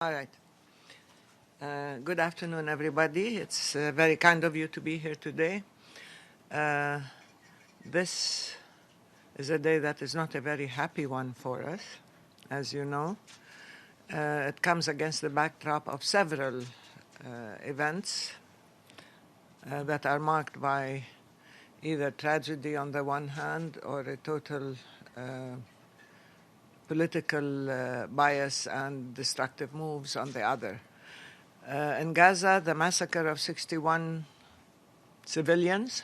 All right. Good afternoon, everybody. It's very kind of you to be here today. This is a day that is not a very happy one for us, as you know. It comes against the backdrop of several events that are marked by either tragedy on the one hand or a total political bias and destructive moves on the other. In Gaza, the massacre of 61 civilians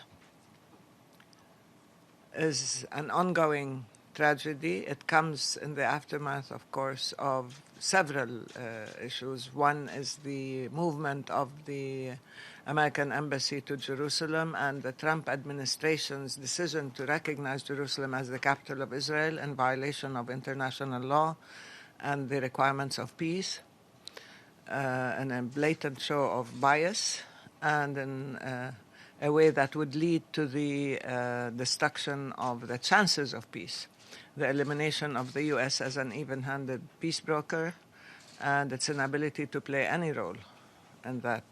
is an ongoing tragedy. It comes in the aftermath, of course, of several issues. One is the movement of the American embassy to Jerusalem and the Trump administration's decision to recognize Jerusalem as the capital of Israel in violation of international law and the requirements of peace, and a blatant show of bias, and in a way that would lead to the destruction of the chances of peace, the elimination of the U.S. as an even-handed peace broker, and its inability to play any role in that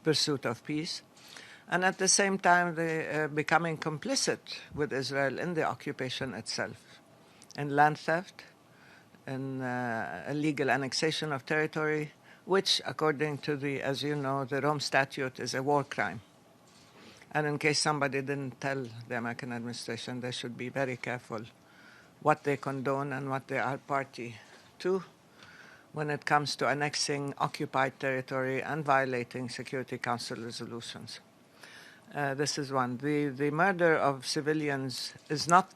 pursuit of peace. And at the same time, they becoming complicit with Israel in the occupation itself, in land theft, in illegal annexation of territory, which, according to the, as you know, the Rome Statute, is a war crime. And in case somebody didn't tell the American administration, they should be very careful what they condone and what they are party to when it comes to annexing occupied territory and violating Security Council resolutions. This is one. The murder of civilians is not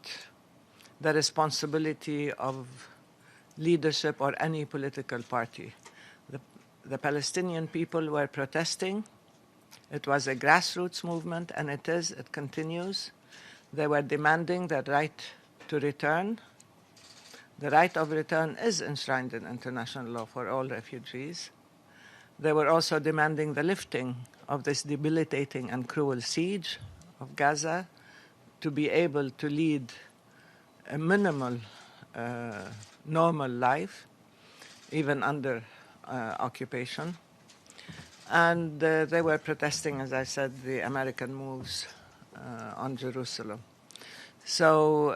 the responsibility of leadership or any political party. The Palestinian people were protesting. It was a grassroots movement, and it continues. They were demanding the right to return. The right of return is enshrined in international law for all refugees. They were also demanding the lifting of this debilitating and cruel siege of Gaza to be able to lead a minimal, normal life, even under occupation. And they were protesting, as I said, the American moves on Jerusalem. So,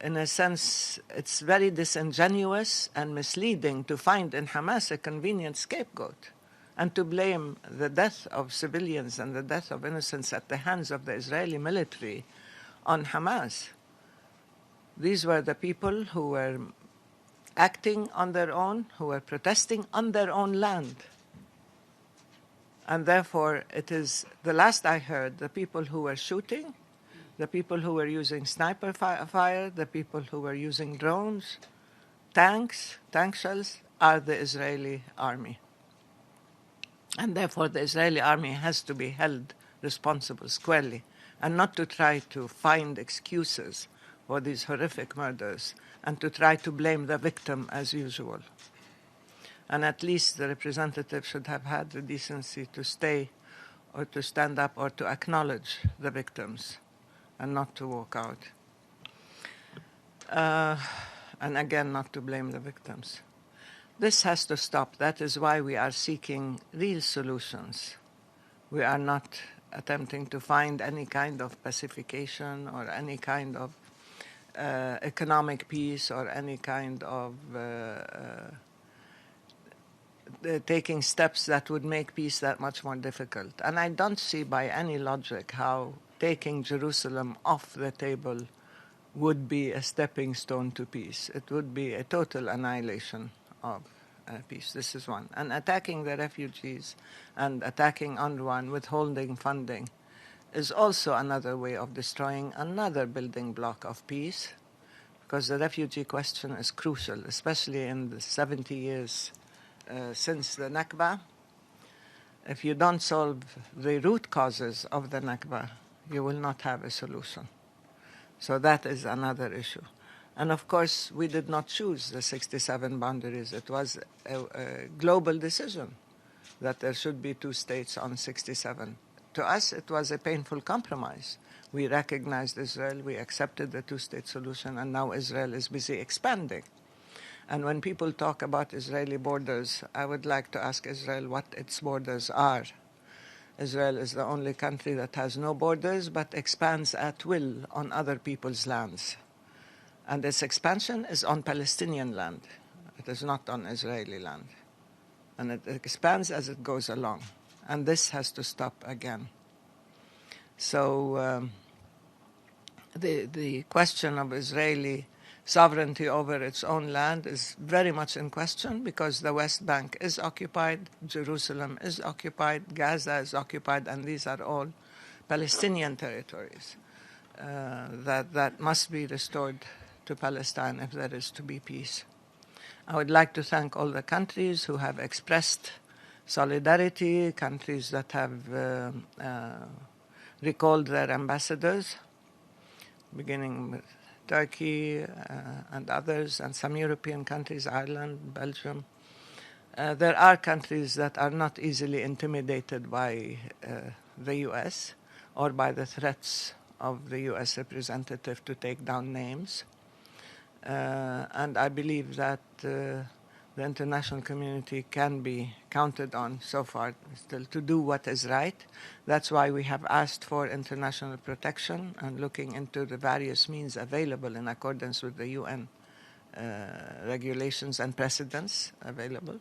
in a sense, it's very disingenuous and misleading to find in Hamas a convenient scapegoat and to blame the death of civilians and the death of innocents at the hands of the Israeli military on Hamas. These were the people who were acting on their own, who were protesting on their own land. And therefore, it is, the last I heard, the people who were shooting, the people who were using sniper fire, the people who were using drones, tank shells, are the Israeli army. And therefore, the Israeli army has to be held responsible squarely, and not to try to find excuses for these horrific murders and to try to blame the victim as usual. And at least the representative should have had the decency to stay or to stand up or to acknowledge the victims and not to walk out. And again, not to blame the victims. This has to stop. That is why we are seeking real solutions. We are not attempting to find any kind of pacification or any kind of economic peace or any kind of taking steps that would make peace that much more difficult. And I don't see by any logic how taking Jerusalem off the table would be a stepping stone to peace. It would be a total annihilation of peace. This is one. And attacking the refugees and attacking UNRWA and withholding funding is also another way of destroying another building block of peace, because the refugee question is crucial, especially in the 70 years since the Nakba. If you don't solve the root causes of the Nakba, you will not have a solution. So that is another issue. And of course, we did not choose the 67 boundaries. It was a global decision that there should be 2 states on 67. To us, it was a painful compromise. We recognized Israel, we accepted the 2-state solution, and now Israel is busy expanding. And when people talk about Israeli borders, I would like to ask Israel what its borders are. Israel is the only country that has no borders but expands at will on other people's lands. And its expansion is on Palestinian land. It is not on Israeli land. And it expands as it goes along. And this has to stop again. So the question of Israeli sovereignty over its own land is very much in question because the West Bank is occupied, Jerusalem is occupied, Gaza is occupied, and these are all Palestinian territories that must be restored to Palestine if there is to be peace. I would like to thank all the countries who have expressed solidarity, countries that have recalled their ambassadors, beginning with Turkey and others, and some European countries, Ireland, Belgium. There are countries that are not easily intimidated by the U.S. or by the threats of the U.S. representative to take down names. And I believe that the international community can be counted on so far still to do what is right. That's why we have asked for international protection and looking into the various means available in accordance with the UN regulations and precedents available.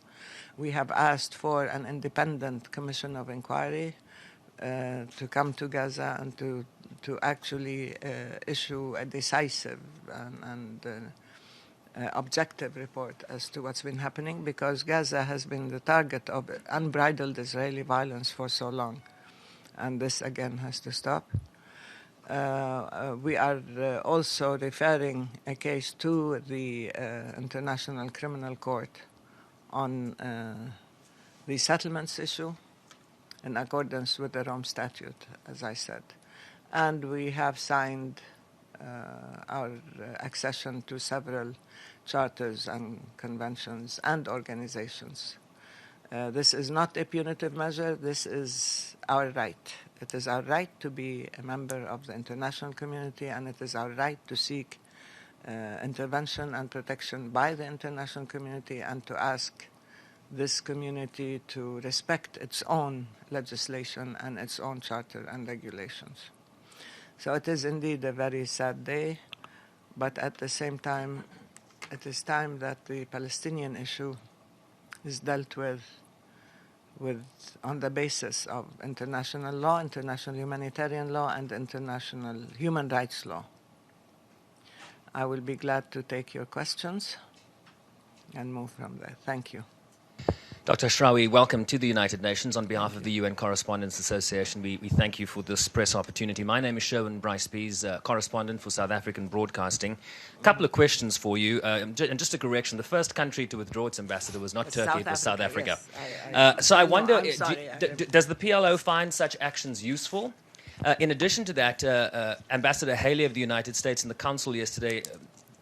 We have asked for an independent commission of inquiry to come to Gaza and to actually issue a decisive and objective report as to what's been happening, because Gaza has been the target of unbridled Israeli violence for so long. And this again has to stop. We are also referring a case to the International Criminal Court on the settlements issue in accordance with the Rome Statute, as I said. And we have signed our accession to several charters and conventions and organizations. This is not a punitive measure. This is our right. It is our right to be a member of the international community, and it is our right to seek intervention and protection by the international community and to ask this community to respect its own legislation and its own charter and regulations. So it is indeed a very sad day, but at the same time, it is time that the Palestinian issue is dealt with on the basis of international law, international humanitarian law, and international human rights law. I will be glad to take your questions and move from there. Thank you. Dr. Ashrawi, welcome to the United Nations. On behalf of the UN Correspondents Association, we thank you for this press opportunity. My name is Sherwin Bryce-Pease, correspondent for South African Broadcasting. A couple of questions for you, and just a correction. The first country to withdraw its ambassador was not Turkey, it was South Africa. Yes. So I wonder, does the PLO find such actions useful? In addition to that, Ambassador Haley of the United States in the Council yesterday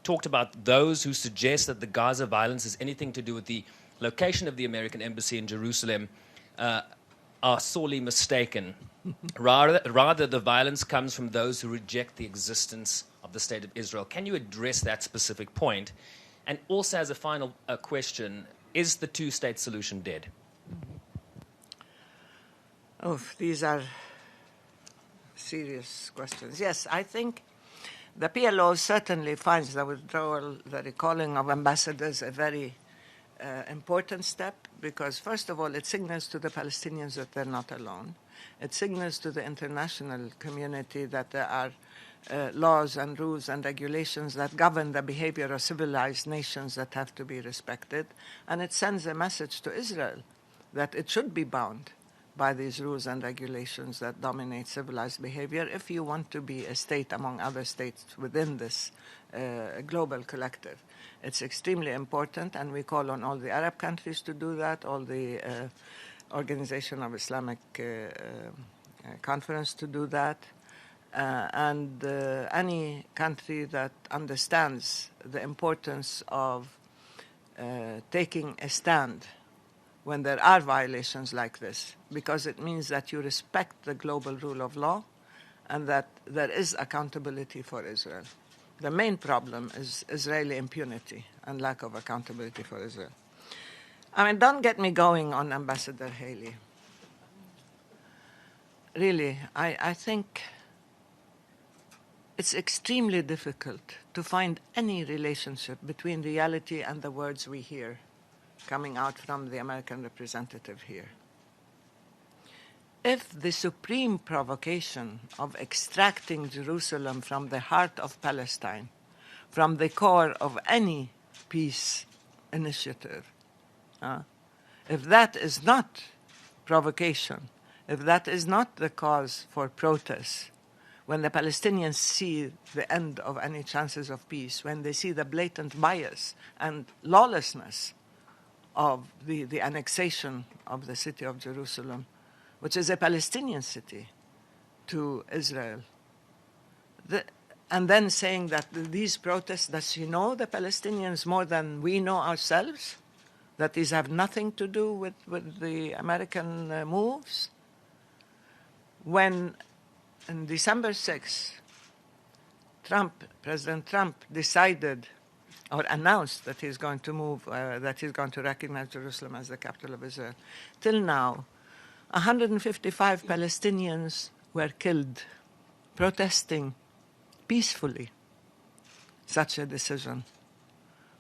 talked about those who suggest that the Gaza violence has anything to do with the location of the American embassy in Jerusalem are sorely mistaken. Rather, the violence comes from those who reject the existence of the State of Israel. Can you address that specific point? And also, as a final question, is the two-state solution dead? Oh, these are serious questions. Yes, I think the PLO certainly finds the withdrawal, the recalling of ambassadors a very important step, because first of all it signals to the Palestinians that they're not alone. It signals to the international community that there are laws and rules and regulations that govern the behavior of civilized nations that have to be respected, and it sends a message to Israel that it should be bound by these rules and regulations that dominate civilized behavior if you want to be a state among other states within this global collective. It's extremely important, and we call on all the Arab countries to do that, all the Organization of Islamic Conference to do that, and any country that understands the importance of taking a stand when there are violations like this, because it means that you respect the global rule of law and that there is accountability for Israel. The main problem is Israeli impunity and lack of accountability for Israel. I mean, don't get me going on Ambassador Haley. Really, I think it's extremely difficult to find any relationship between reality and the words we hear coming out from the American representative here. If the supreme provocation of extracting Jerusalem from the heart of Palestine, from the core of any peace initiative, if that is not provocation, if that is not the cause for protests, when the Palestinians see the end of any chances of peace, when they see the blatant bias and lawlessness of the annexation of the city of Jerusalem, which is a Palestinian city, to Israel, and then saying that these protests, does she know the Palestinians more than we know ourselves? That these have nothing to do with the American moves? When on December 6th, President Trump decided or announced that he's going to move, that he's going to recognize Jerusalem as the capital of Israel, till now, 155 Palestinians were killed protesting peacefully such a decision.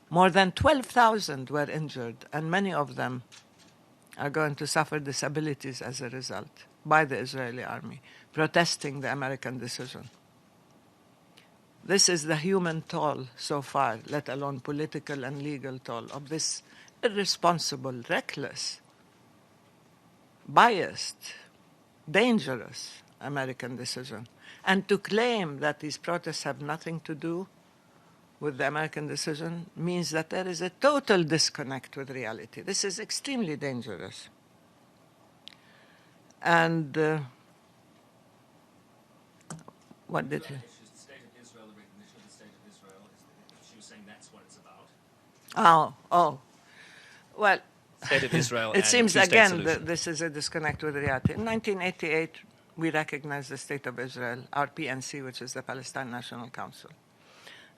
More than 12,000 were injured, and many of them are going to suffer disabilities as a result by the Israeli army, protesting the American decision. This is the human toll so far, let alone political and legal toll, of this irresponsible, reckless, biased, dangerous American decision. And to claim that these protests have nothing to do with the American decision means that there is a total disconnect with reality. This is extremely dangerous. And what did he? The state of Israel, the recognition of the state of Israel, she was saying that's what it's about. Oh. Well, State of Israel. it seems two-state again solution. that this is a disconnect with reality. In 1988, we recognized the state of Israel, our PNC, which is the Palestine National Council.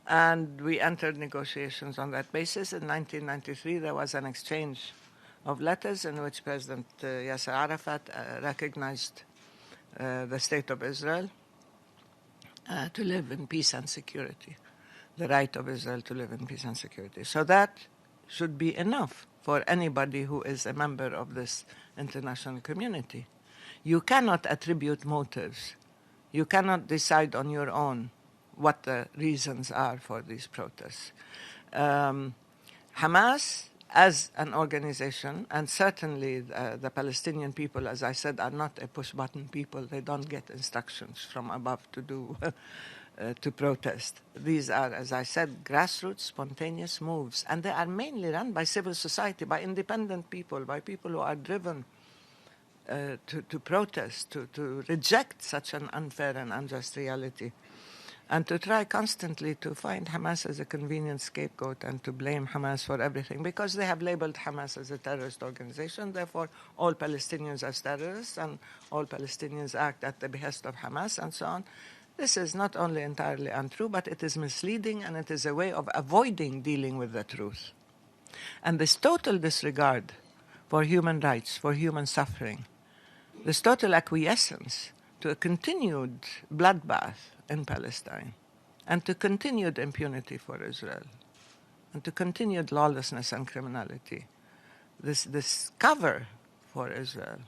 And we entered negotiations on that basis. In 1993, there was an exchange of letters in which President Yasser Arafat recognized the state of Israel to live in peace and security, the right of Israel to live in peace and security. So that should be enough for anybody who is a member of this international community. You cannot attribute motives. You cannot decide on your own what the reasons are for these protests. Hamas, as an organization, and certainly the Palestinian people, as I said, are not a push-button people. They don't get instructions from above to do to protest. These are, as I said, grassroots, spontaneous moves, and they are mainly run by civil society, by independent people, by people who are driven to protest, to reject such an unfair and unjust reality, and to try constantly to find Hamas as a convenient scapegoat and to blame Hamas for everything, because they have labeled Hamas as a terrorist organization. Therefore, all Palestinians are terrorists and all Palestinians act at the behest of Hamas and so on. This is not only entirely untrue, but it is misleading, and it is a way of avoiding dealing with the truth. And this total disregard for human rights, for human suffering, this total acquiescence to a continued bloodbath in Palestine, and to continued impunity for Israel, and to continued lawlessness and criminality, this cover for Israel,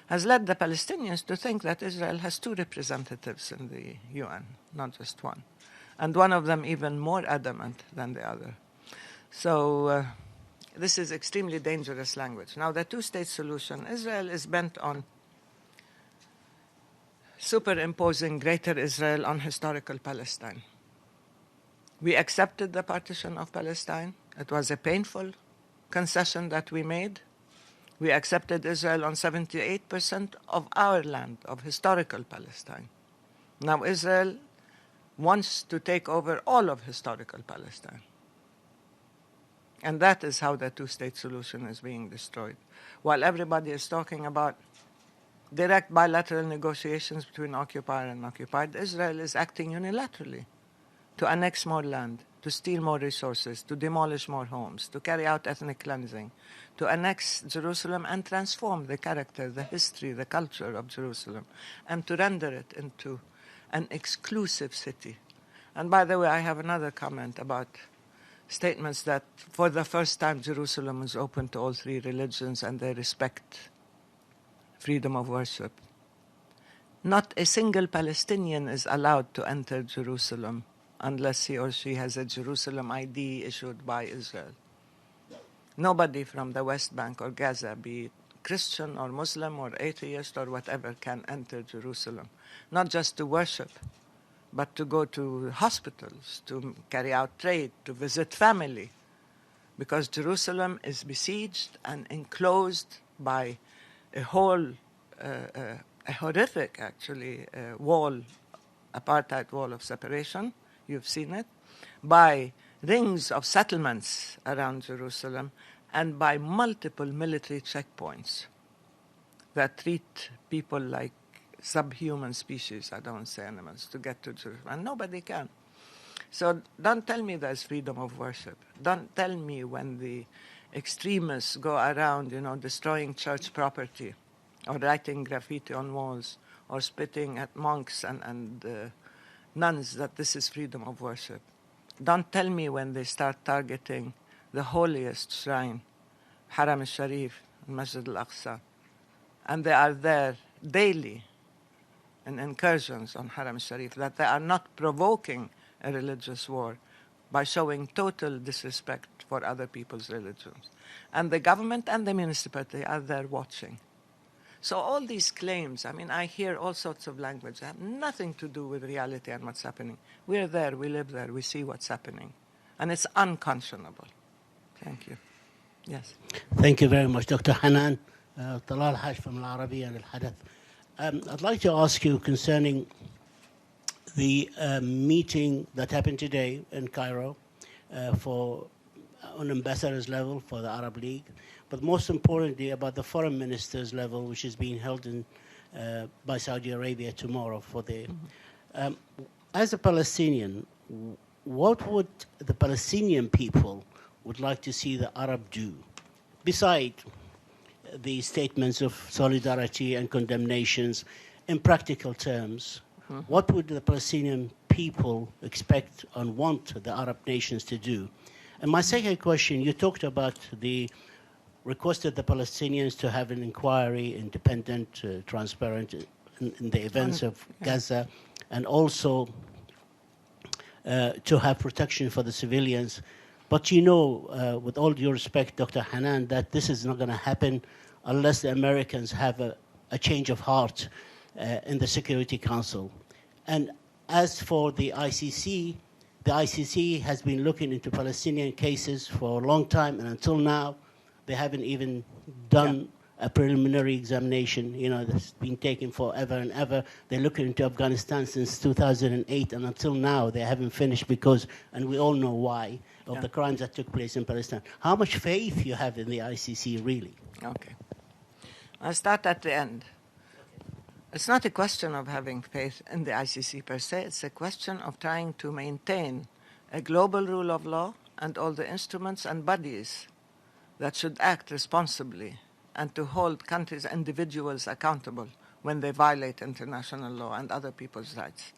has led the Palestinians to think that Israel has two representatives in the UN, not just one, and one of them even more adamant than the other. So this is extremely dangerous language. Now, the two-state solution, Israel is bent on superimposing Greater Israel on historical Palestine. We accepted the partition of Palestine. It was a painful concession that we made. We accepted Israel on 78% of our land, of historical Palestine. Now Israel wants to take over all of historical Palestine. And that is how the two-state solution is being destroyed. While everybody is talking about direct bilateral negotiations between occupier and occupied, Israel is acting unilaterally to annex more land, to steal more resources, to demolish more homes, to carry out ethnic cleansing, to annex Jerusalem and transform the character, the history, the culture of Jerusalem, and to render it into an exclusive city. And by the way, I have another comment about statements that for the first time Jerusalem is open to all three religions and they respect freedom of worship. Not a single Palestinian is allowed to enter Jerusalem unless he or she has a Jerusalem ID issued by Israel. Nobody from the West Bank or Gaza, be it Christian or Muslim or atheist or whatever, can enter Jerusalem. Not just to worship, but to go to hospitals, to carry out trade, to visit family. Because Jerusalem is besieged and enclosed by a whole, a horrific, actually, wall, apartheid wall of separation. You've seen it. By rings of settlements around Jerusalem, and by multiple military checkpoints that treat people like subhuman species, I don't say animals, to get to Jerusalem. And nobody can. So don't tell me there's freedom of worship. Don't tell me when the extremists go around, destroying church property or writing graffiti on walls or spitting at monks and nuns that this is freedom of worship. Don't tell me when they start targeting the holiest shrine, Haram al-Sharif, Masjid al-Aqsa, and they are there daily in incursions on Haram al-Sharif, that they are not provoking a religious war by showing total disrespect for other people's religions. And the government and the municipality are there watching. So all these claims, I hear all sorts of language that have nothing to do with reality and what's happening. We're there, we live there, we see what's happening. And it's unconscionable. Thank you. Yes. Thank you very much, Dr. Hanan. Talal Haj from Al Arabiya and Al Hadath. I'd like to ask you concerning the meeting that happened today in Cairo on ambassador's level for the Arab League, but most importantly about the foreign ministers level, which is being held by Saudi Arabia tomorrow for the... as a Palestinian, what would the Palestinian people would like to see the Arab do, beside the statements of solidarity and condemnations in practical terms? What would the Palestinian people expect and want the Arab nations to do? And my second question, you talked about requested the Palestinians to have an inquiry, independent, transparent, in the events of Gaza, and also to have protection for the civilians. But with all due respect, Dr. Hanan, that this is not going to happen unless the Americans have a change of heart in the Security Council. And as for the ICC has been looking into Palestinian cases for a long time, and until now, they haven't even done a preliminary examination. That's been taken forever and ever. They're looking into Afghanistan since 2008, and until now, they haven't finished and we all know why, of the crimes that took place in Palestine. How much faith you have in the ICC, really? Okay. I'll start at the end. It's not a question of having faith in the ICC per se. It's a question of trying to maintain a global rule of law and all the instruments and bodies that should act responsibly and to hold countries, individuals accountable when they violate international law and other people's rights.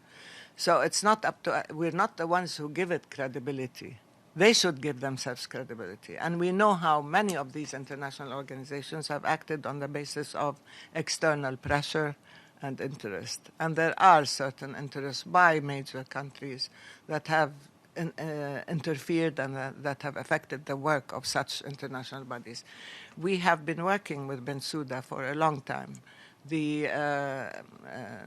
So it's not up to, we're not the ones who give it credibility. They should give themselves credibility. And we know how many of these international organizations have acted on the basis of external pressure and interest. And there are certain interests by major countries that have interfered and that have affected the work of such international bodies. We have been working with Bensouda for a long time. The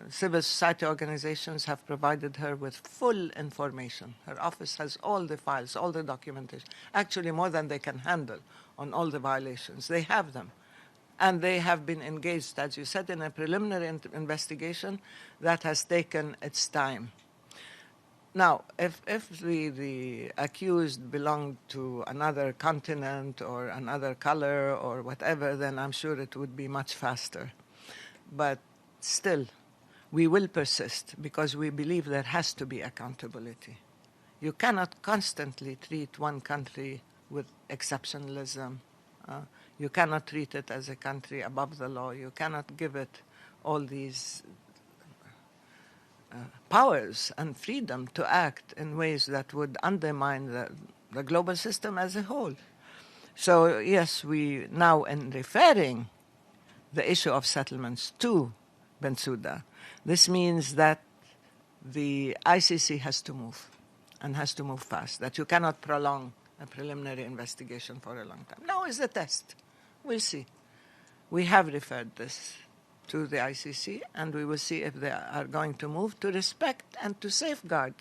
civil society organizations have provided her with full information. Her office has all the files, all the documentation, actually more than they can handle on all the violations. They have them. And they have been engaged, as you said, in a preliminary investigation that has taken its time. Now, if the accused belonged to another continent or another color or whatever, then I'm sure it would be much faster. But still, we will persist because we believe there has to be accountability. You cannot constantly treat one country with exceptionalism. You cannot treat it as a country above the law. You cannot give it all these powers and freedom to act in ways that would undermine the global system as a whole. So, yes, we now, in referring the issue of settlements to Bensouda, this means that the ICC has to move, and has to move fast, that you cannot prolong a preliminary investigation for a long time. Now is the test. We'll see. We have referred this to the ICC, and we will see if they are going to move to respect and to safeguard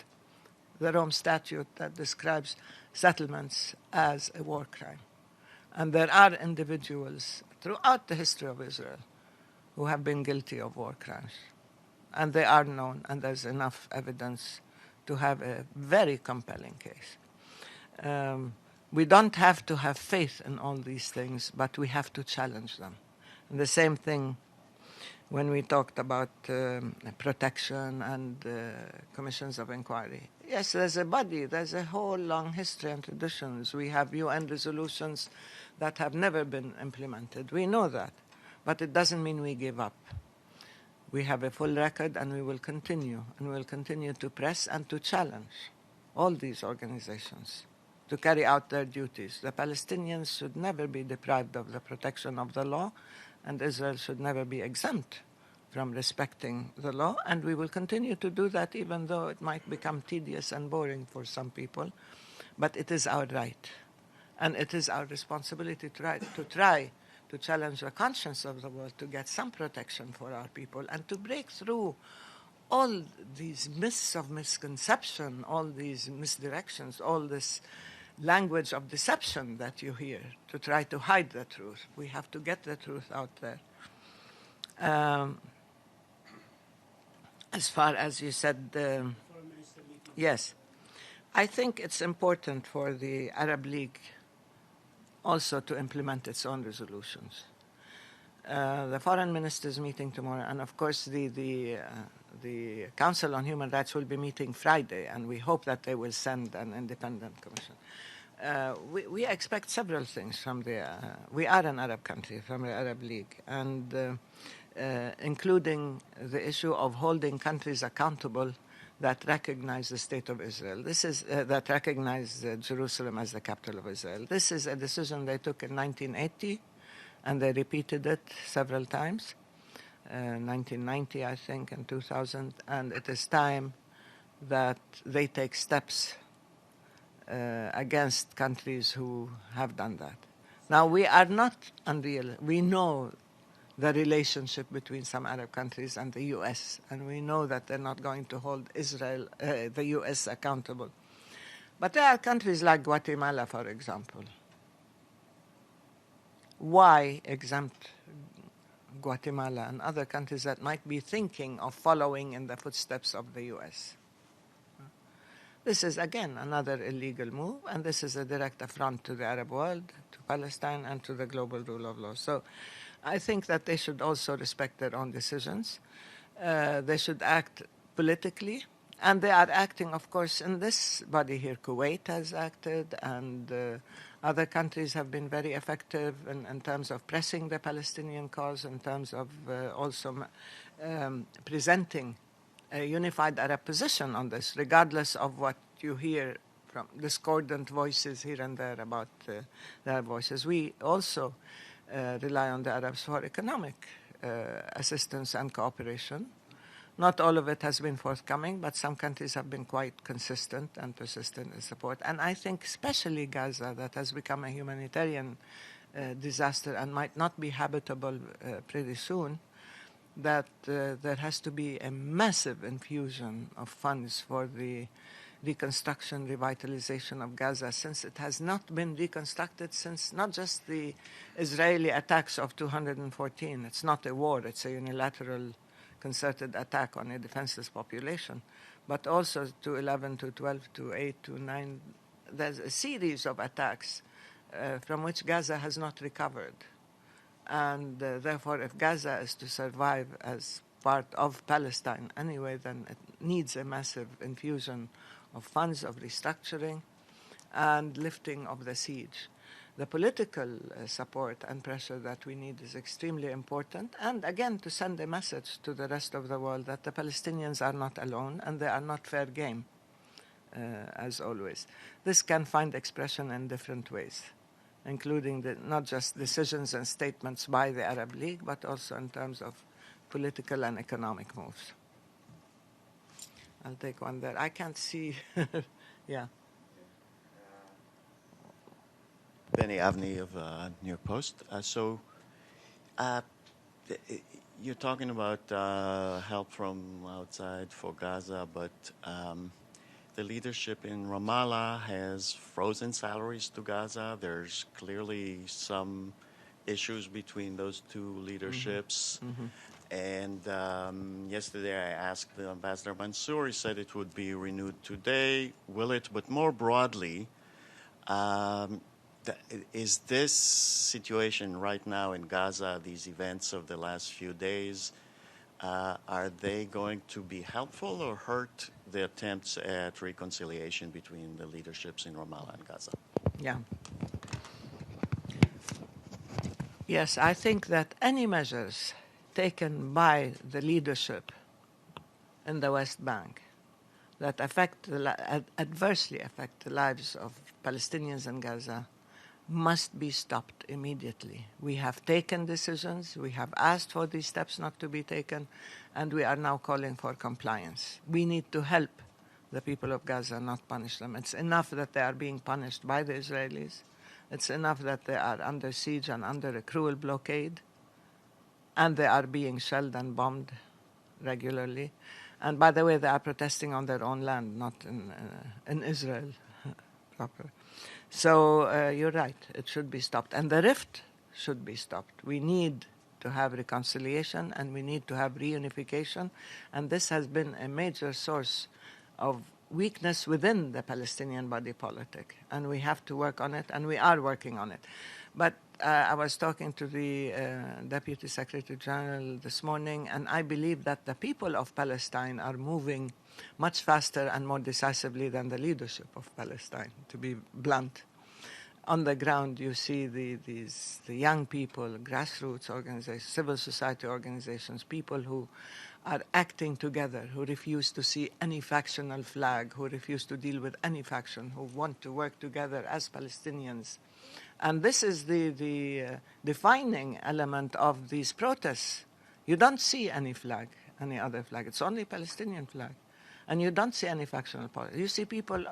the Rome Statute that describes settlements as a war crime. And there are individuals throughout the history of Israel who have been guilty of war crimes. And they are known, and there's enough evidence to have a very compelling case. We don't have to have faith in all these things, but we have to challenge them. And the same thing when we talked about protection and commissions of inquiry. Yes, there's a body, there's a whole long history and traditions. We have UN resolutions that have never been implemented. We know that, but it doesn't mean we give up. We have a full record, and we will continue, and we will continue to press and to challenge all these organizations to carry out their duties. The Palestinians should never be deprived of the protection of the law, and Israel should never be exempt from respecting the law, and we will continue to do that even though it might become tedious and boring for some people. But it is our right, and it is our responsibility to try to challenge the conscience of the world to get some protection for our people and to break through all these myths of misconception, all these misdirections, all this language of deception that you hear to try to hide the truth. We have to get the truth out there. As far as you said, yes, I think it's important for the Arab League also to implement its own resolutions. The foreign ministers meeting tomorrow, and of course the Council on Human Rights will be meeting Friday, and we hope that they will send an independent commission. We expect several things from we are an Arab country, from the Arab League, and including the issue of holding countries accountable that recognize the State of Israel. This is that recognize Jerusalem as the capital of Israel. This is a decision they took in 1980, and they repeated it several times, 1990, I think, and 2000, and it is time that they take steps against countries who have done that. Now, we are not unreal. We know the relationship between some Arab countries and the U.S., and we know that they're not going to hold Israel, the U.S., accountable. But there are countries like Guatemala, for example. Why exempt Guatemala and other countries that might be thinking of following in the footsteps of the U.S.? This is, again, another illegal move, and this is a direct affront to the Arab world, to Palestine, and to the global rule of law. So I think that they should also respect their own decisions. They should act politically, and they are acting, of course, in this body here. Kuwait has acted, and other countries have been very effective in terms of pressing the Palestinian cause, in terms of also presenting a unified Arab position on this, regardless of what you hear from discordant voices here and there about their voices. We also rely on the Arabs for economic assistance and cooperation. Not all of it has been forthcoming, but some countries have been quite consistent and persistent in support. And I think especially Gaza, that has become a humanitarian disaster and might not be habitable pretty soon, that there has to be a massive infusion of funds for the reconstruction, revitalization of Gaza, since it has not been reconstructed since not just the Israeli attacks of 2014. It's not a war, it's a unilateral concerted attack on a defenseless population, but also to 11, to 12, to 8, to 9. There's a series of attacks from which Gaza has not recovered. And therefore, if Gaza is to survive as part of Palestine anyway, then it needs a massive infusion of funds, of restructuring, and lifting of the siege. The political support and pressure that we need is extremely important, and again to send a message to the rest of the world that the Palestinians are not alone and they are not fair game, as always. This can find expression in different ways, including not just decisions and statements by the Arab League, but also in terms of political and economic moves. I'll take one there. I can't see. Yeah. Benny Avni of New York Post. You're talking about help from outside for Gaza, but the leadership in Ramallah has frozen salaries to Gaza. There's clearly some issues between those two leaderships. Mm-hmm. And yesterday I asked the Ambassador Mansour. He said it would be renewed today. Will it? But more broadly, is this situation right now in Gaza, these events of the last few days, are they going to be helpful or hurt the attempts at reconciliation between the leaderships in Ramallah and Gaza? Yeah. Yes, I think that any measures taken by the leadership in the West Bank that adversely affect the lives of Palestinians in Gaza must be stopped immediately. We have taken decisions, we have asked for these steps not to be taken, and we are now calling for compliance. We need to help the people of Gaza, not punish them. It's enough that they are being punished by the Israelis. It's enough that they are under siege and under a cruel blockade, and they are being shelled and bombed regularly. And by the way, they are protesting on their own land, not in Israel proper. So you're right, it should be stopped. And the rift should be stopped. We need to have reconciliation and we need to have reunification. And this has been a major source of weakness within the Palestinian body politic. And we have to work on it, and we are working on it. But I was talking to the Deputy Secretary General this morning, and I believe that the people of Palestine are moving much faster and more decisively than the leadership of Palestine, to be blunt. On the ground, you see the young people, grassroots organizations, civil society organizations, people who are acting together, who refuse to see any factional flag, who refuse to deal with any faction, who want to work together as Palestinians. And this is the defining element of these protests. You don't see any flag, any other flag. It's only Palestinian flag. And you don't see any factional politics. You see people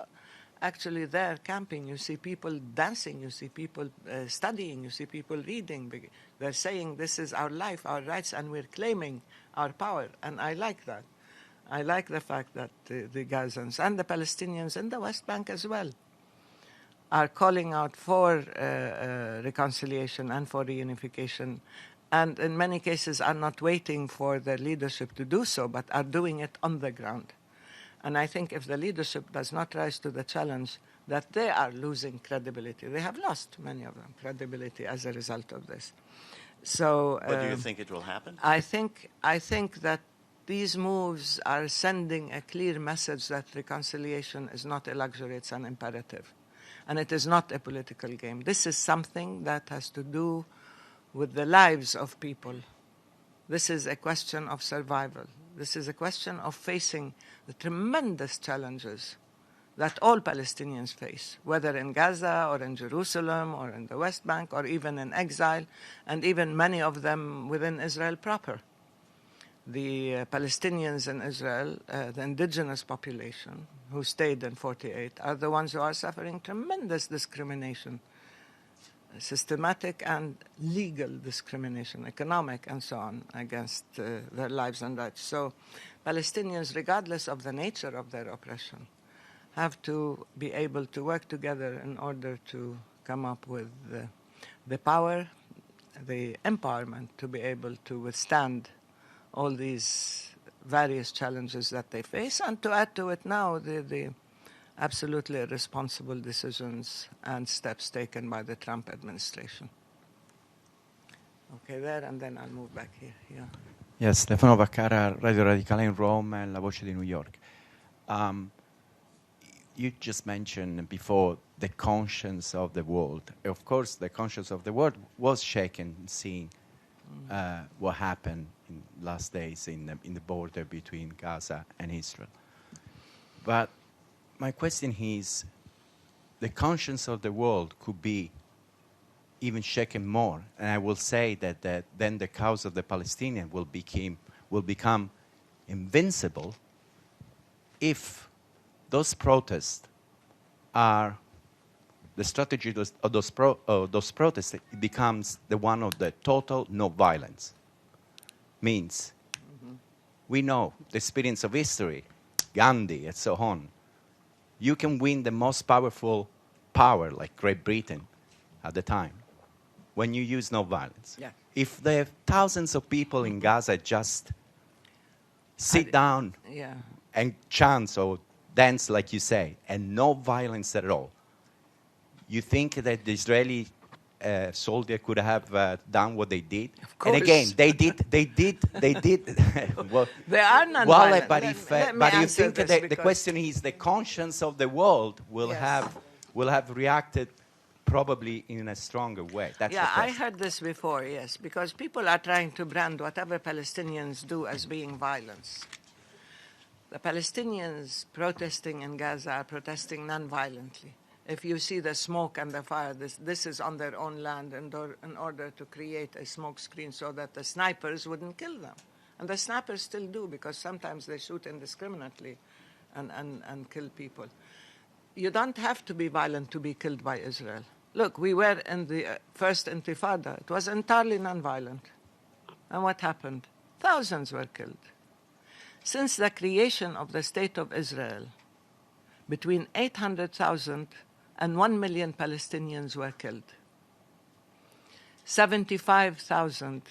actually there camping. You see people dancing. You see people studying. You see people reading. They're saying this is our life, our rights, and we're claiming our power. And I like that. I like the fact that the Gazans and the Palestinians in the West Bank as well are calling out for reconciliation and for reunification, and in many cases are not waiting for their leadership to do so, but are doing it on the ground. And I think if the leadership does not rise to the challenge, that they are losing credibility. They have lost, many of them, credibility as a result of this. So, but do you think it will happen? I think that these moves are sending a clear message that reconciliation is not a luxury, it's an imperative. And it is not a political game. This is something that has to do with the lives of people. This is a question of survival. This is a question of facing the tremendous challenges that all Palestinians face, whether in Gaza or in Jerusalem or in the West Bank or even in exile, and even many of them within Israel proper. The Palestinians in Israel, the indigenous population who stayed in 48, are the ones who are suffering tremendous discrimination, systematic and legal discrimination, economic and so on, against their lives and rights. So Palestinians, regardless of the nature of their oppression, have to be able to work together in order to come up with the power, the empowerment to be able to withstand all these various challenges that they face, and to add to it now the absolutely irresponsible decisions and steps taken by the Trump administration. Okay, there, and then I'll move back here. Yeah. Yes, Stefano Vaccara, Radio Radicale in Rome and La Voce di New York. you just mentioned before the conscience of the world. Of course, the conscience of the world was shaken seeing what happened in last days in the border between Gaza and Israel. But my question is, the conscience of the world could be even shaken more, and I will say that then the cause of the Palestinians will become invincible if those protests are the strategy of those protests becomes the one of the total no violence. Means we know the experience of history, Gandhi and so on. You can win the most powerful power like Great Britain at the time when you use no violence. Yeah. If the thousands of people in Gaza just sit down and chant or dance, like you say, and no violence at all, you think that the Israeli soldier could have done what they did? Of course. And again, they did. Well, they are non-violent. but you think that the question is the conscience of the world will have reacted probably in a stronger way. That's the question. I heard this before, yes, because people are trying to brand whatever Palestinians do as being violence. The Palestinians protesting in Gaza are protesting non-violently. If you see the smoke and the fire, this is on their own land in order to create a smoke screen so that the snipers wouldn't kill them. And the snipers still do, because sometimes they shoot indiscriminately and kill people. You don't have to be violent to be killed by Israel. Look, we were in the first Intifada. It was entirely non-violent. And what happened? Thousands were killed. Since the creation of the State of Israel, between 800,000 and 1 million Palestinians were killed. 75,000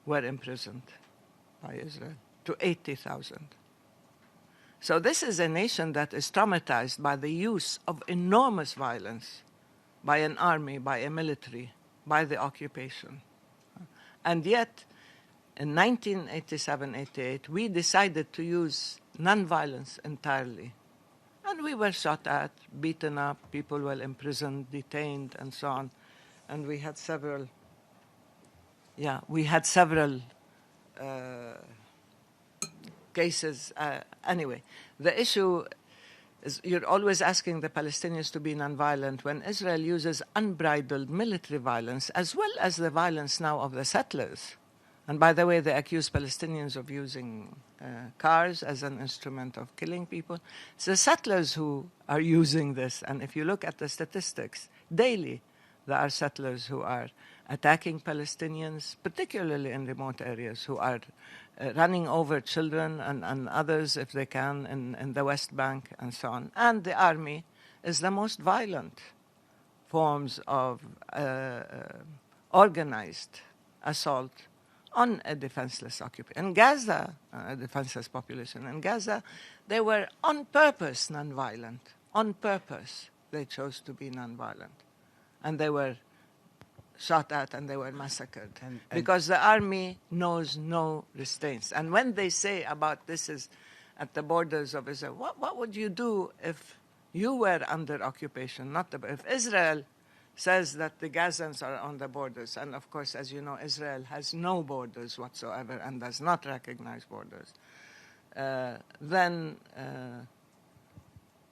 were imprisoned by Israel, to 80,000. So this is a nation that is traumatized by the use of enormous violence by an army, by a military, by the occupation. And yet, in 1987-88, we decided to use non-violence entirely. And we were shot at, beaten up, people were imprisoned, detained, and so on. And we had several cases. Anyway, the issue is you're always asking the Palestinians to be nonviolent when Israel uses unbridled military violence as well as the violence now of the settlers. And by the way, they accuse Palestinians of using cars as an instrument of killing people. It's the settlers who are using this. And if you look at the statistics, daily there are settlers who are attacking Palestinians, particularly in remote areas, who are running over children and others, if they can, in the West Bank and so on. And the army is the most violent forms of organized assault on a defenseless occupation. In Gaza, a defenseless population. In Gaza, they were on purpose nonviolent. On purpose, they chose to be nonviolent. And they were shot at and they were massacred. And because the army knows no restraints. And when they say about this is at the borders of Israel, what would you do if you were under occupation? If Israel says that the Gazans are on the borders, and of course, as you know, Israel has no borders whatsoever and does not recognize borders, then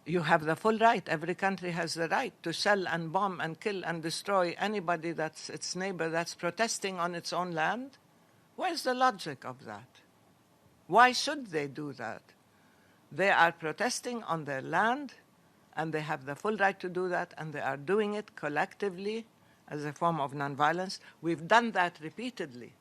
you have the full right. Every country has the right to shell and bomb and kill and destroy anybody that's its neighbor that's protesting on its own land. Where's the logic of that? Why should they do that? They are protesting on their land, and they have the full right to do that, and they are doing it collectively as a form of nonviolence. We've done that repeatedly.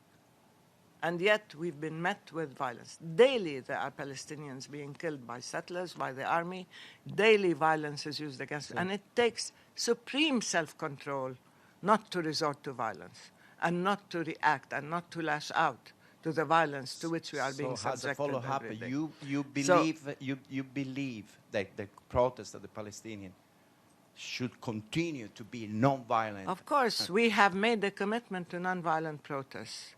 And yet we've been met with violence. Daily there are Palestinians being killed by settlers, by the army. Daily violence is used against them. And it takes supreme self-control not to resort to violence and not to react and not to lash out to the violence to which we are being subjected. As a follow-up, you believe that the protest of the Palestinians should continue to be non-violent? Of course, we have made a commitment to non-violent protests.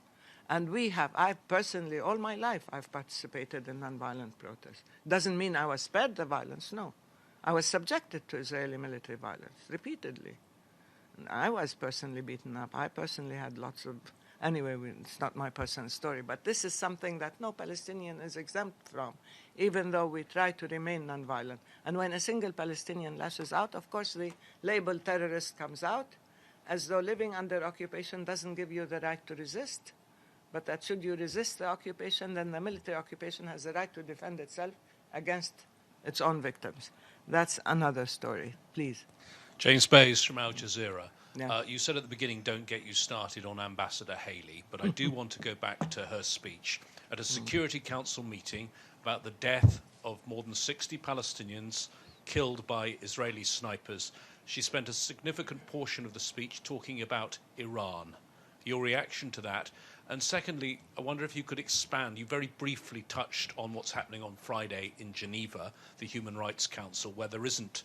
And I personally, all my life, I've participated in nonviolent protests. Doesn't mean I was spared the violence, no. I was subjected to Israeli military violence repeatedly. And I was personally beaten up. I personally had lots of... Anyway, it's not my personal story, but this is something that no Palestinian is exempt from, even though we try to remain nonviolent. And when a single Palestinian lashes out, of course, the label terrorist comes out, as though living under occupation doesn't give you the right to resist, but that should you resist the occupation, then the military occupation has the right to defend itself against its own victims. That's another story. Please. James Bays from Al Jazeera. Yeah. You said at the beginning, don't get you started on Ambassador Haley, but I do want to go back to her speech at a Security Council meeting about the death of more than 60 Palestinians killed by Israeli snipers. She spent a significant portion of the speech talking about Iran. Your reaction to that? And secondly, I wonder if you could expand. You very briefly touched on what's happening on Friday in Geneva, the Human Rights Council, where there isn't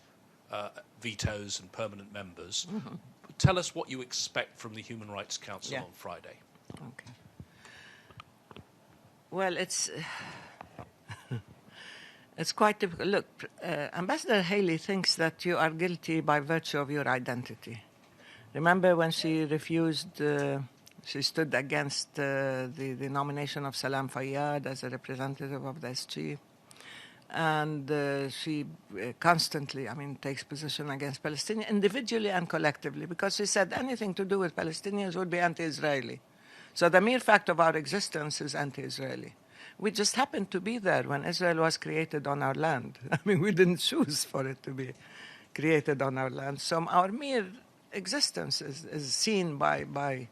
vetoes and permanent members. Mm-hmm. Tell us what you expect from the Human Rights Council on Friday. Okay. Well, it's quite difficult. Look, Ambassador Haley thinks that you are guilty by virtue of your identity. Remember when she refused, she stood against the nomination of Salam Fayyad as a representative of the SG. And she constantly, takes position against Palestinians, individually and collectively, because she said anything to do with Palestinians would be anti-Israeli. So the mere fact of our existence is anti-Israeli. We just happened to be there when Israel was created on our land. We didn't choose for it to be created on our land. So our mere existence is seen by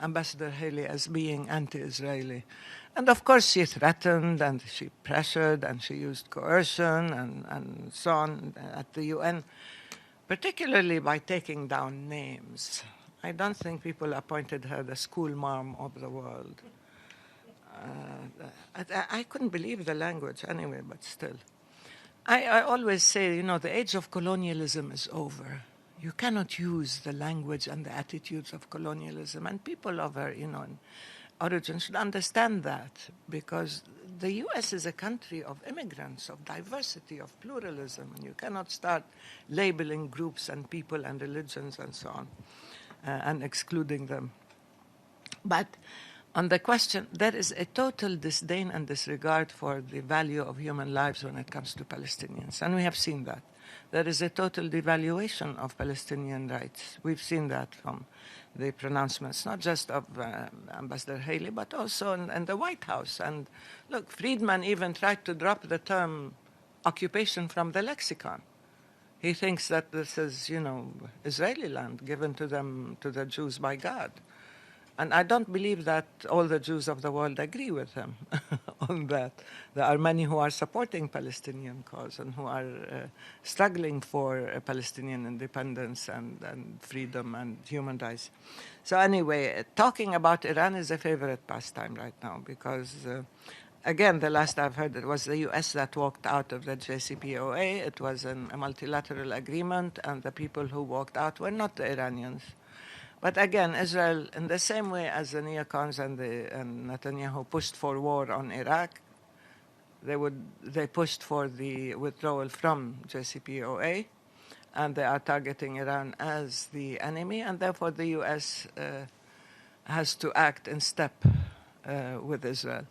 Ambassador Haley as being anti-Israeli. And of course she threatened and she pressured and she used coercion and so on at the UN, particularly by taking down names. I don't think people appointed her the school mom of the world. I couldn't believe the language anyway, but still. I always say, the age of colonialism is over. You cannot use the language and the attitudes of colonialism, and people of her, origin should understand that, because the U.S. is a country of immigrants, of diversity, of pluralism, and you cannot start labeling groups and people and religions and so on, and excluding them. But on the question, there is a total disdain and disregard for the value of human lives when it comes to Palestinians, and we have seen that. There is a total devaluation of Palestinian rights. We've seen that from the pronouncements, not just of Ambassador Haley, but also in the White House. And look, Friedman even tried to drop the term occupation from the lexicon. He thinks that this is, Israeli land given to them, to the Jews by God. And I don't believe that all the Jews of the world agree with him on that. There are many who are supporting Palestinian cause and who are struggling for Palestinian independence and freedom and human rights. So anyway, talking about Iran is a favorite pastime right now because, again, the last I've heard, it was the U.S. that walked out of the JCPOA. It was a multilateral agreement, and the people who walked out were not the Iranians. But again, Israel, in the same way as the neocons and Netanyahu pushed for war on Iraq, they pushed for the withdrawal from JCPOA, and they are targeting Iran as the enemy, and therefore the U.S. has to act in step with Israel.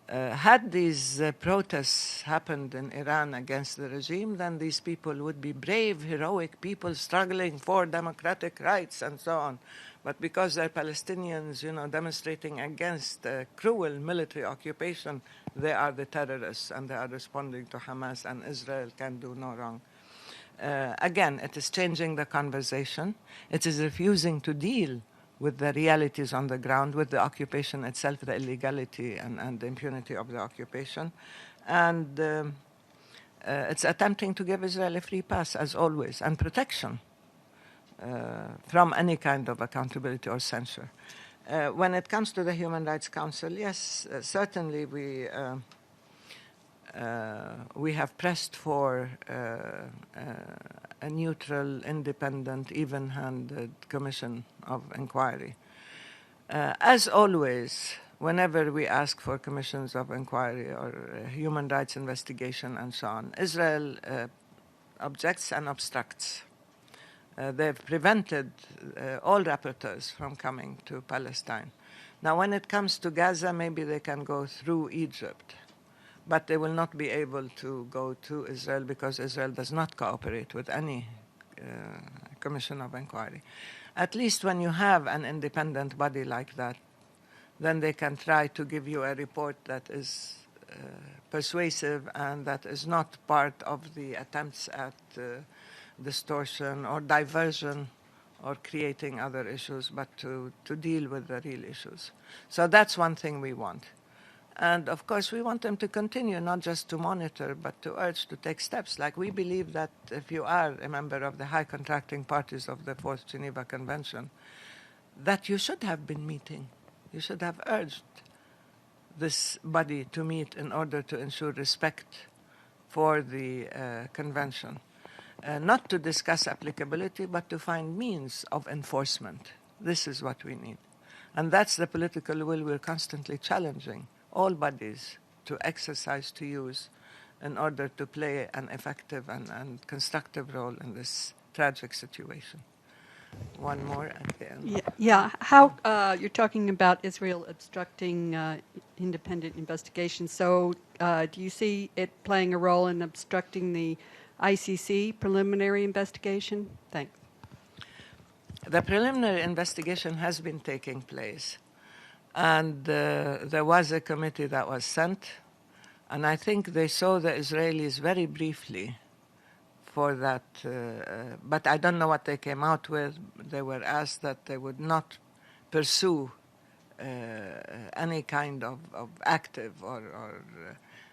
Had these protests happened in Iran against the regime, then these people would be brave, heroic people struggling for democratic rights and so on. But because they're Palestinians, demonstrating against cruel military occupation, they are the terrorists and they are responding to Hamas, and Israel can do no wrong. Again, it is changing the conversation. It is refusing to deal with the realities on the ground, with the occupation itself, the illegality and the impunity of the occupation. And it's attempting to give Israel a free pass, as always, and protection from any kind of accountability or censure. When it comes to the Human Rights Council, yes, certainly we have pressed for a neutral, independent, even-handed commission of inquiry. As always, whenever we ask for commissions of inquiry or human rights investigation and so on, Israel objects and obstructs. They've prevented all rapporteurs from coming to Palestine. Now, when it comes to Gaza, maybe they can go through Egypt, but they will not be able to go to Israel because Israel does not cooperate with any commission of inquiry. At least when you have an independent body like that, then they can try to give you a report that is persuasive and that is not part of the attempts at distortion or diversion or creating other issues, but to deal with the real issues. So that's one thing we want. And of course, we want them to continue, not just to monitor, but to urge to take steps. Like, we believe that if you are a member of the high contracting parties of the Fourth Geneva Convention, that you should have been meeting. You should have urged this body to meet in order to ensure respect for the convention. Not to discuss applicability, but to find means of enforcement. This is what we need. And that's the political will we're constantly challenging all bodies to exercise, to use, in order to play an effective and constructive role in this tragic situation. One more at the end. Yeah. How you're talking about Israel obstructing independent investigation. So do you see it playing a role in obstructing the ICC preliminary investigation? Thanks. The preliminary investigation has been taking place, and there was a committee that was sent, and I think they saw the Israelis very briefly for that, but I don't know what they came out with. They were asked that they would not pursue any kind of active or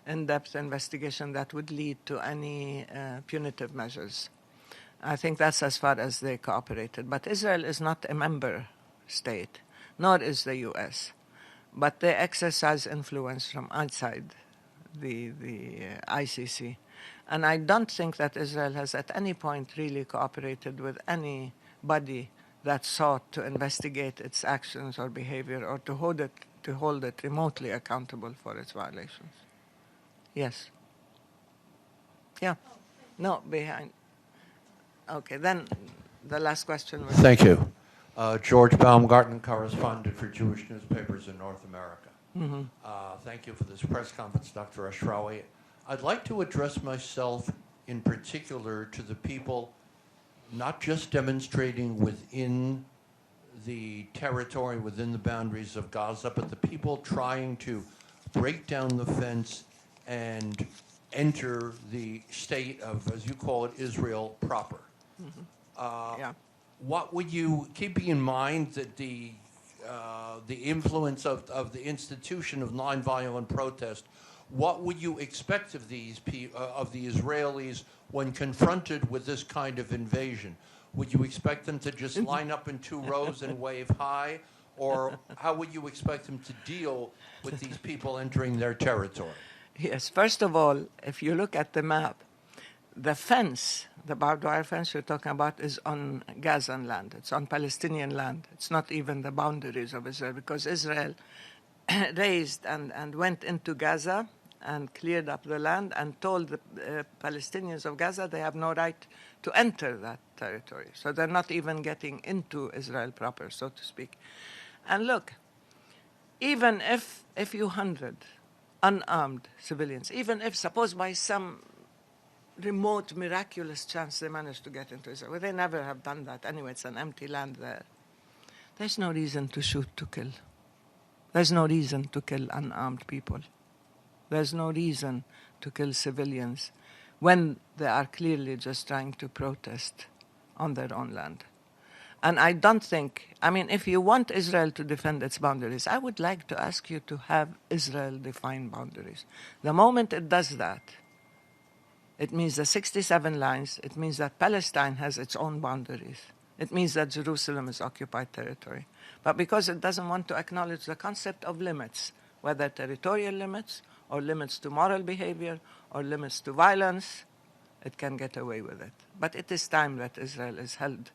in-depth investigation that would lead to any punitive measures. I think that's as far as they cooperated. But Israel is not a member state, nor is the U.S., but they exercise influence from outside the ICC. And I don't think that Israel has at any point really cooperated with any body that sought to investigate its actions or behavior or to hold it remotely accountable for its violations. Yes. Yeah. No, behind. Okay, then the last question was... Thank you. George Baumgarten, correspondent for Jewish newspapers in North America. Mm-hmm. Thank you for this press conference, Dr. Ashrawi. I'd like to address myself in particular to the people not just demonstrating within the territory, within the boundaries of Gaza, but the people trying to break down the fence and enter the state of, as you call it, Israel proper. Mm-hmm. Yeah. What would you, keeping in mind that the influence of the institution of nonviolent protest, what would you expect of these of the Israelis when confronted with this kind of invasion? Would you expect them to just line up in two rows and wave hi, or how would you expect them to deal with these people entering their territory? Yes, first of all, if you look at the map, the fence, the barbed wire fence you're talking about, is on Gazan land. It's on Palestinian land. It's not even the boundaries of Israel, because Israel raised and went into Gaza and cleared up the land and told the Palestinians of Gaza they have no right to enter that territory. So they're not even getting into Israel proper, so to speak. And look, even if a few hundred unarmed civilians, even if, suppose by some remote, miraculous chance they managed to get into Israel, well, they never have done that anyway, it's an empty land there. There's no reason to shoot to kill. There's no reason to kill unarmed people. There's no reason to kill civilians when they are clearly just trying to protest on their own land. And I don't think, I mean, if you want Israel to defend its boundaries, I would like to ask you to have Israel define boundaries. The moment it does that, it means the 67 lines, it means that Palestine has its own boundaries. It means that Jerusalem is occupied territory. But because it doesn't want to acknowledge the concept of limits, whether territorial limits or limits to moral behavior or limits to violence, it can get away with it. But it is time that Israel is held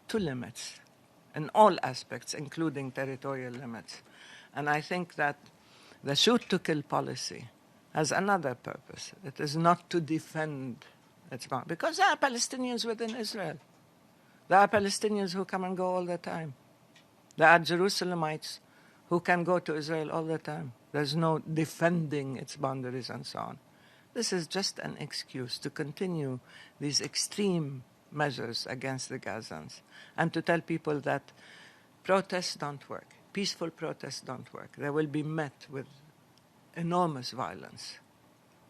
to limits in all aspects, including territorial limits. And I think that the shoot-to-kill policy has another purpose. It is not to defend its boundaries, because there are Palestinians within Israel. There are Palestinians who come and go all the time. There are Jerusalemites who can go to Israel all the time. There's no defending its boundaries and so on. This is just an excuse to continue these extreme measures against the Gazans and to tell people that protests don't work. Peaceful protests don't work. They will be met with enormous violence.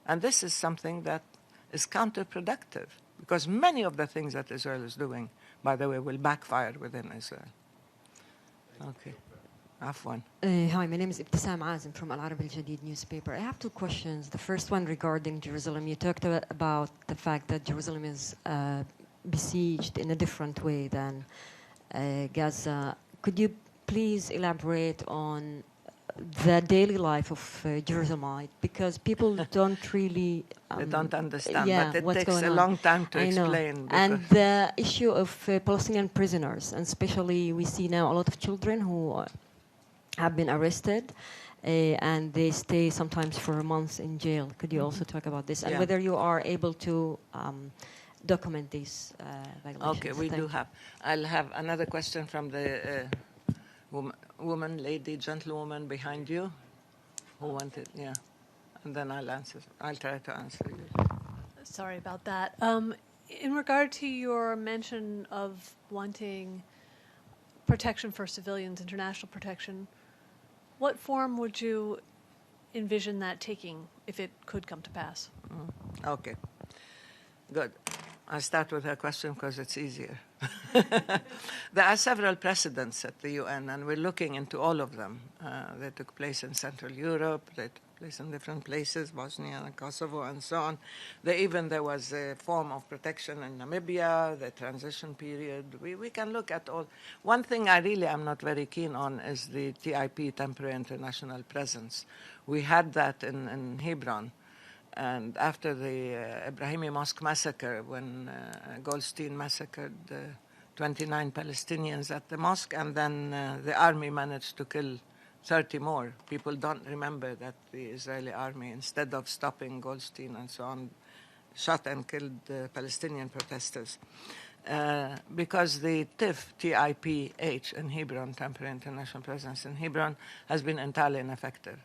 And this is something that is counterproductive, because many of the things that Israel is doing, by the way, will backfire within Israel. Okay. Afwan. Hi, my name is Ibtisam Azim from Al Arab Al Jadid newspaper. I have two questions. The first one regarding Jerusalem. You talked about the fact that Jerusalem is besieged in a different way than Gaza. Could you please elaborate on the daily life of Jerusalemite? Because people don't really... they don't understand, yeah, but it what's takes going a on. long time to I know. explain. And the issue of Palestinian prisoners, and especially we see now a lot of children who have been arrested and they stay sometimes for months in jail. Could you also talk about this? And whether you are able to document these violations? Okay, we do have. I'll have another question from the woman, lady, gentlewoman behind you who wanted, and then I'll answer. I'll try to answer you. Sorry about that. In regard to your mention of wanting protection for civilians, international protection, what form would you envision that taking if it could come to pass? Okay, good. I'll start with her question because it's easier. There are several precedents at the UN, and we're looking into all of them. They took place in Central Europe, they took place in different places, Bosnia and Kosovo and so on. There was a form of protection in Namibia, the transition period. We can look at all. One thing I really am not very keen on is the TIP, Temporary International Presence. We had that in Hebron. And after the Ibrahimi Mosque massacre, when Goldstein massacred 29 Palestinians at the mosque, and then the army managed to kill 30 more. People don't remember that the Israeli army, instead of stopping Goldstein and so on, shot and killed Palestinian protesters. Because the TIPH in Hebron, Temporary International Presence in Hebron, has been entirely ineffective.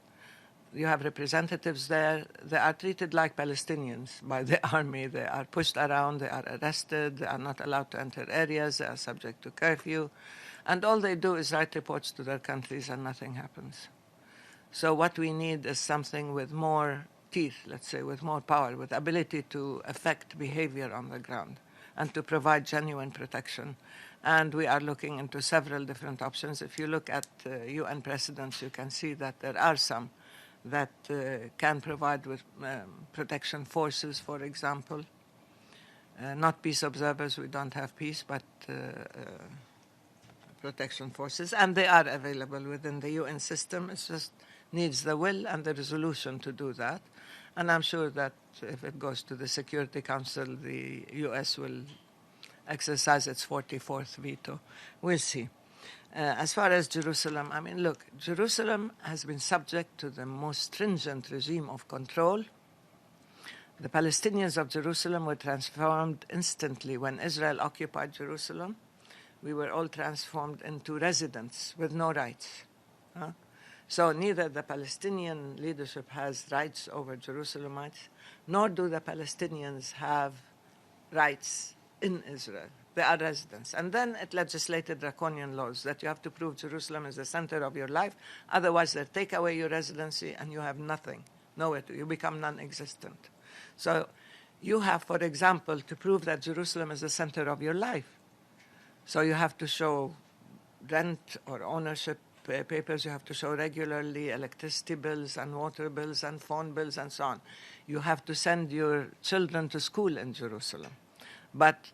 You have representatives there. They are treated like Palestinians by the army. They are pushed around. They are arrested. They are not allowed to enter areas. They are subject to curfew. And all they do is write reports to their countries and nothing happens. So what we need is something with more teeth, let's say, with more power, with ability to affect behavior on the ground and to provide genuine protection. And we are looking into several different options. If you look at UN precedents, you can see that there are some that can provide with protection forces, for example. Not peace observers, we don't have peace, but protection forces. And they are available within the UN system. It just needs the will and the resolution to do that. And I'm sure that if it goes to the Security Council, the US will exercise its 44th veto. We'll see. As far as Jerusalem, I mean, look, Jerusalem has been subject to the most stringent regime of control. The Palestinians of Jerusalem were transformed instantly when Israel occupied Jerusalem. We were all transformed into residents with no rights. So neither the Palestinian leadership has rights over Jerusalemites, nor do the Palestinians have rights in Israel. They are residents. And then it legislated draconian laws that you have to prove Jerusalem is the center of your life. Otherwise, they take away your residency and you have nothing, nowhere to. You become non-existent. So you have, for example, to prove that Jerusalem is the center of your life. So you have to show rent or ownership papers. You have to show regularly electricity bills and water bills and phone bills and so on. You have to send your children to school in Jerusalem. But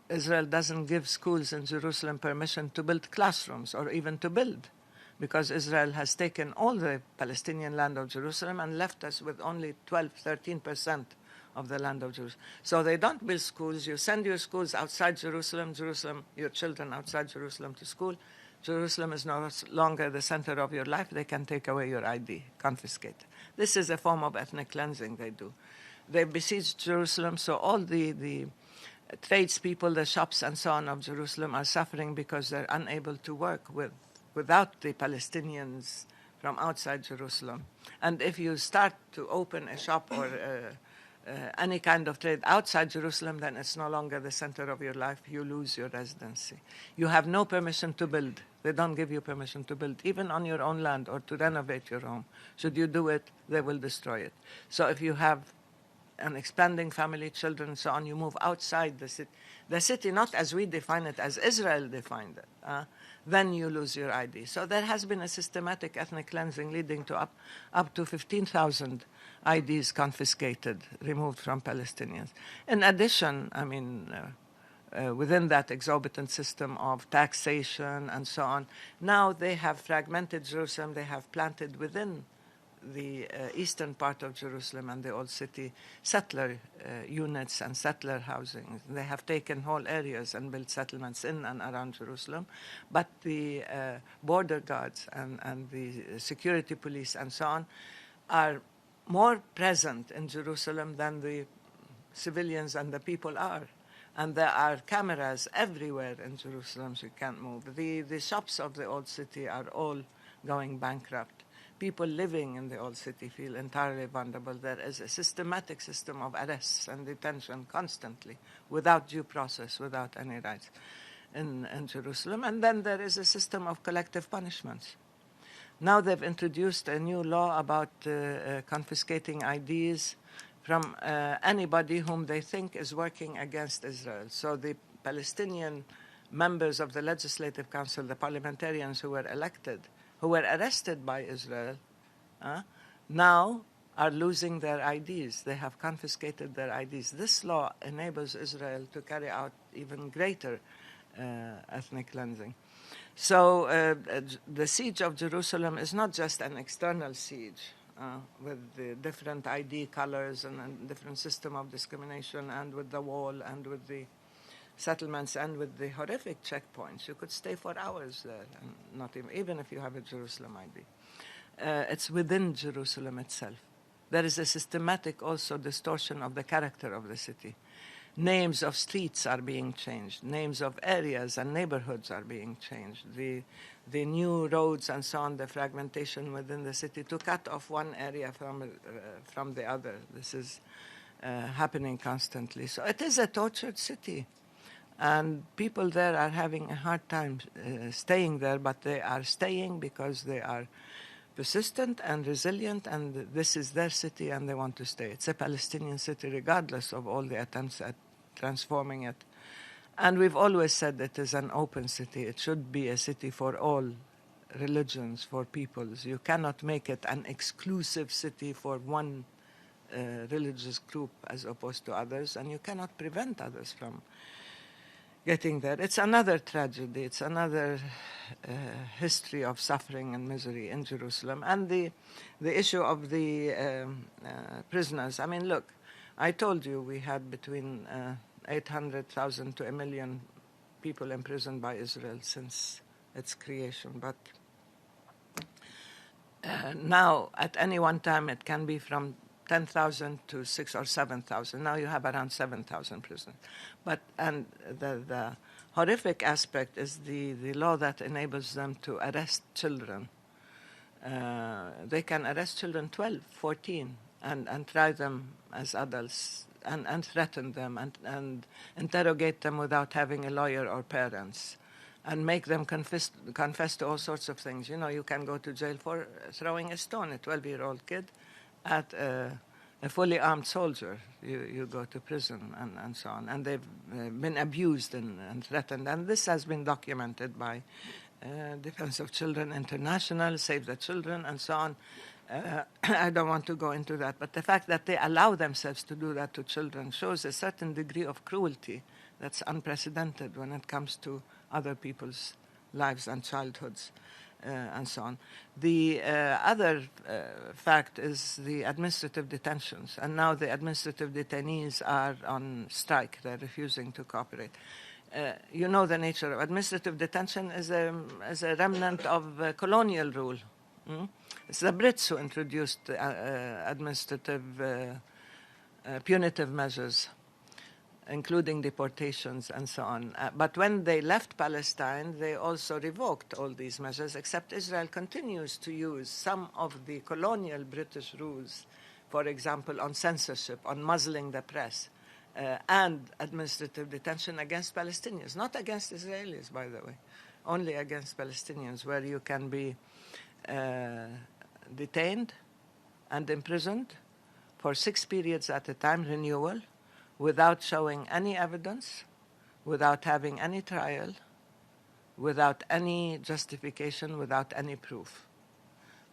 Israel doesn't give schools in Jerusalem permission to build classrooms or even to build, because Israel has taken all the Palestinian land of Jerusalem and left us with only 13% of the land of Jerusalem. So they don't build schools. You send your schools outside Jerusalem, your children outside Jerusalem to school. Jerusalem is no longer the center of your life, they can take away your ID, confiscate it. This is a form of ethnic cleansing they do. They besieged Jerusalem, so all the tradespeople, the shops and so on of Jerusalem are suffering because they're unable to work without the Palestinians from outside Jerusalem. And if you start to open a shop or any kind of trade outside Jerusalem, then it's no longer the center of your life. You lose your residency. You have no permission to build. They don't give you permission to build, even on your own land or to renovate your home. Should you do it, they will destroy it. So if you have an expanding family, children, and so on, you move outside the city, not as we define it, as Israel defined it, then you lose your ID. So there has been a systematic ethnic cleansing leading to up to 15,000 IDs confiscated, removed from Palestinians. In addition, I mean, within that exorbitant system of taxation and so on, now they have fragmented Jerusalem. They have planted within the eastern part of Jerusalem and the old city settler units and settler housing. They have taken whole areas and built settlements in and around Jerusalem. But the border guards and the security police and so on are more present in Jerusalem than the civilians and the people are. And there are cameras everywhere in Jerusalem, so you can't move. The shops of the old city are all going bankrupt. People living in the old city feel entirely vulnerable. There is a systematic system of arrests and detention constantly, without due process, without any rights in Jerusalem. And then there is a system of collective punishments. Now they've introduced a new law about confiscating IDs from anybody whom they think is working against Israel. So the Palestinian members of the Legislative Council, the parliamentarians who were elected, who were arrested by Israel, now are losing their IDs. They have confiscated their IDs. This law enables Israel to carry out even greater ethnic cleansing. So the siege of Jerusalem is not just an external siege with the different ID colors and a different system of discrimination, and with the wall and with the settlements and with the horrific checkpoints. You could stay for hours there, and not even if you have a Jerusalem ID. It's within Jerusalem itself. There is a systematic also distortion of the character of the city. Names of streets are being changed. Names of areas and neighborhoods are being changed. The new roads and so on, the fragmentation within the city to cut off one area from the other. This is happening constantly. So it is a tortured city. And people there are having a hard time staying there, but they are staying because they are persistent and resilient, and this is their city and they want to stay. It's a Palestinian city regardless of all the attempts at transforming it. And we've always said it is an open city. It should be a city for all religions, for peoples. You cannot make it an exclusive city for one religious group as opposed to others, and you cannot prevent others from getting there. It's another tragedy. It's another history of suffering and misery in Jerusalem. And the issue of the prisoners. I mean, look, I told you we had between 800,000 to 1 million people imprisoned by Israel since its creation. But now, at any one time, it can be from 10,000 to 6,000 or 7,000. Now you have around 7,000 prisoners. And the horrific aspect is the law that enables them to arrest children. They can arrest children 12, 14, and try them as adults and threaten them and interrogate them without having a lawyer or parents, and make them confess to all sorts of things. You know, you can go to jail for throwing a stone, a 12-year-old kid, at a fully armed soldier. You go to prison and so on. And they've been abused and threatened. And this has been documented by Defense of Children International, Save the Children, and so on. I don't want to go into that. But the fact that they allow themselves to do that to children shows a certain degree of cruelty that's unprecedented when it comes to other people's lives and childhoods. And so on. The other fact is the administrative detentions. And now the administrative detainees are on strike. They're refusing to cooperate. you know the nature of administrative detention is a remnant of colonial rule. It's the Brits who introduced administrative punitive measures, including deportations and so on. But when they left Palestine, they also revoked all these measures, except Israel continues to use some of the colonial British rules, for example, on censorship, on muzzling the press, and administrative detention against Palestinians, not against Israelis, by the way, only against Palestinians, where you can be detained and imprisoned for 6 periods at a time, renewal, without showing any evidence, without having any trial, without any justification, without any proof.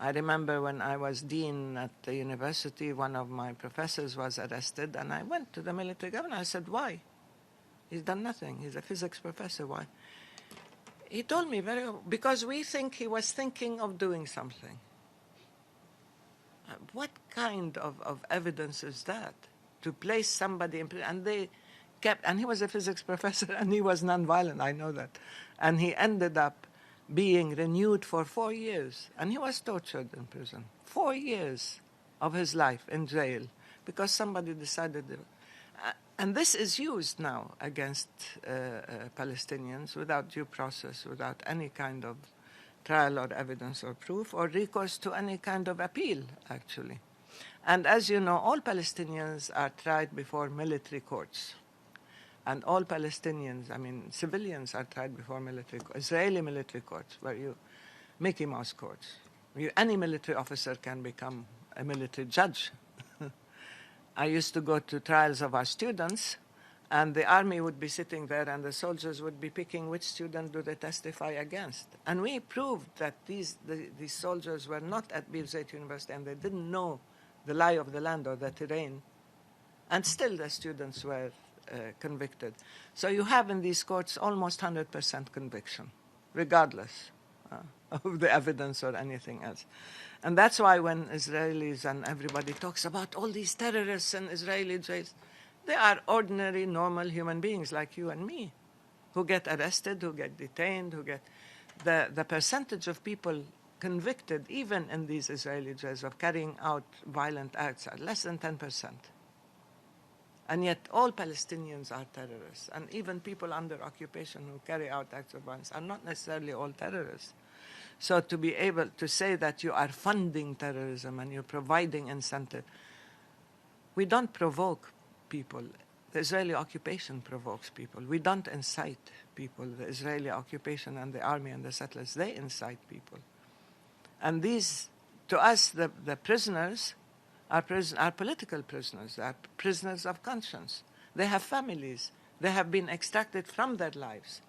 I remember when I was dean at the university, one of my professors was arrested, and I went to the military governor. I said, why? He's done nothing. He's a physics professor. Why? He told me, because we think he was thinking of doing something. What kind of evidence is that? To place somebody in prison, and they kept, and he was a physics professor, and he was nonviolent, I know that. And he ended up being renewed for 4 years, and he was tortured in prison. 4 years of his life in jail, because somebody decided, and this is used now against Palestinians without due process, without any kind of trial or evidence or proof, or recourse to any kind of appeal, actually. And as you know, all Palestinians are tried before military courts. And all Palestinians, I mean, civilians are tried before Israeli military courts, Mickey Mouse courts. Any military officer can become a military judge. I used to go to trials of our students, and the army would be sitting there, and the soldiers would be picking which student do they testify against. And we proved that these soldiers were not at Birzeit University, and they didn't know the lie of the land or the terrain, and still the students were convicted. So you have in these courts almost 100% conviction, regardless of the evidence or anything else. And that's why when Israelis and everybody talks about all these terrorists in Israeli jails, they are ordinary, normal human beings like you and me, who get arrested, who get detained, who get... The percentage of people convicted, even in these Israeli jails, of carrying out violent acts are less than 10%. And yet all Palestinians are terrorists. And even people under occupation who carry out acts of violence are not necessarily all terrorists. So to be able to say that you are funding terrorism and you're providing incentive, we don't provoke people. The Israeli occupation provokes people. We don't incite people. The Israeli occupation and the army and the settlers, they incite people. And these, to us, the prisoners are political prisoners. They are prisoners of conscience. They have families. They have been extracted from their lives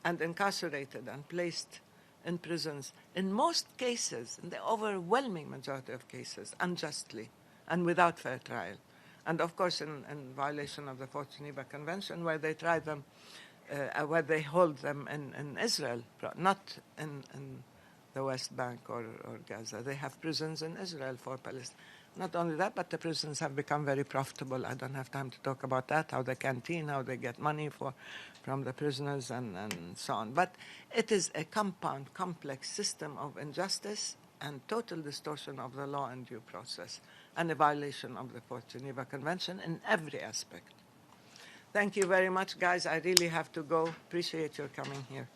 and incarcerated and placed in prisons. In most cases, in the overwhelming majority of cases, unjustly and without fair trial. And of course, in violation of the Fourth Geneva Convention, where they try them, where they hold them in Israel, not in the West Bank or Gaza. They have prisons in Israel for Palestine. Not only that, but the prisons have become very profitable. I don't have time to talk about that, how the canteen, how they get money from the prisoners and so on. But it is a compound, complex system of injustice and total distortion of the law and due process, and a violation of the Fourth Geneva Convention in every aspect. Thank you very much, guys. I really have to go. Appreciate your coming here.